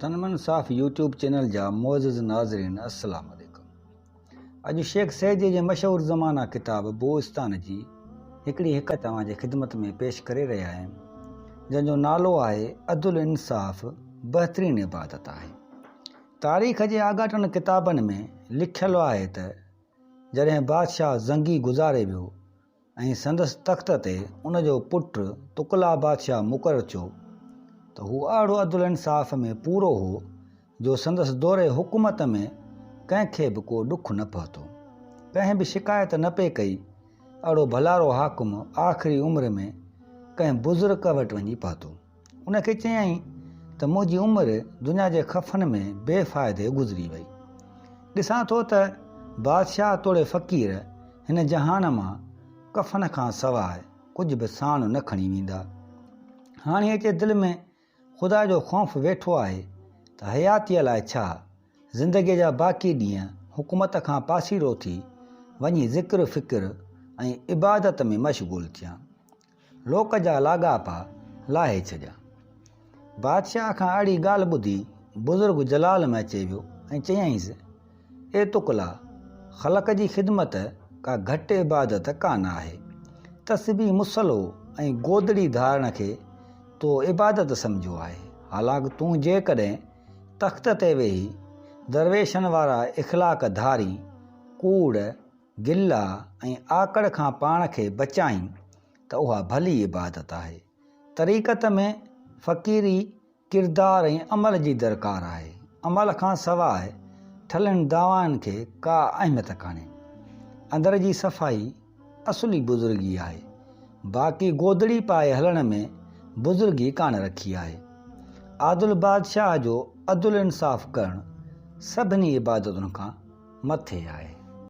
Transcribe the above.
तनमन साफ़ YouTube channel जा मोअज़्ज़िज़ नाज़रीन अस्सलाम वालेकुम। अॼु शेख सैदी जे मशहूर ज़माना किताब बोस्तान जी हिकिड़ी हिक तव्हांजे ख़िदमत में पेश करे रहिया आहियूं, जंहिंजो नालो आहे अदुल इंसाफ़ बहितरीन इबादत आहे। तारीख़ जे आगाटनि किताबनि में लिखियलु आहे त जॾहिं बादशाह ज़ंगी गुज़ारे वियो ऐं संदसि तख़्त ते उनजो पुटु तुकला बादशाह मुक़ररु थियो त हू अहिड़ो अदुल इंसाफ़ में पूरो हो जो संदसि दौरे हुकूमत में कंहिंखे बि को ॾुखु न पहुतो, कंहिं बि शिकायत न पे कई। अहिड़ो भलारो हाकुम आख़िरी उमिरि में कंहिं बुज़ुर्ग वटि वञी पहुतो। उनखे चयईं त मुंहिंजी उमिरि दुनिया जे खफ़न में बेफ़ाइदे गुज़री वई। ॾिसां थो त बादशाह तोड़े फ़क़ीर हिन जहान मां कफ़न खां सवाइ कुझु बि साण न खणी वेंदा। हाणे जे दिलि में ख़ुदा जो ख़ौफ़ वेठो आहे त हयातीअ लाइ छा ज़िंदगीअ जा बाक़ी ॾींहं हुकूमत खां पासीरो थी वञी ज़िक्र फ़िक्र ऐं इबादत में मशगूल थिया, लोक जा लाॻापा लाहे छॾिया। बादशाह खां अहिड़ी ॻाल्हि ॿुधी बुज़ुर्ग जलाल में अची वियो ऐं चयईंसि, ए तुकला, ख़लक़ जी ख़िदमत का घटि इबादत कान आहे। तस्बीह मुसलो ऐं गोदड़ी धारण खे तो इबादत सम्झो आहे। हालांकि तूं जेकॾहिं तख़्त ते वेही दरवेशनि वारा इख़लाक़ धारी कूड़ गिला ऐं आकड़ खां पाण खे बचाईं त उहा भली इबादत आहे। तरीक़त में फ़क़ीरी किरदार ऐं अमल जी दरकार आहे। अमल खां सवाइ ठलनि दावानि खे का अहमियत कान्हे। अंदर जी सफ़ाई असुली बुज़ुर्गी आहे, बाक़ी गोदड़ी पाए हलण में बुज़ुर्गी कान रखी आहे। आदिल बादशाह जो अदुल इंसाफ़ करणु सभिनी इबादतुनि खां मथे आहे।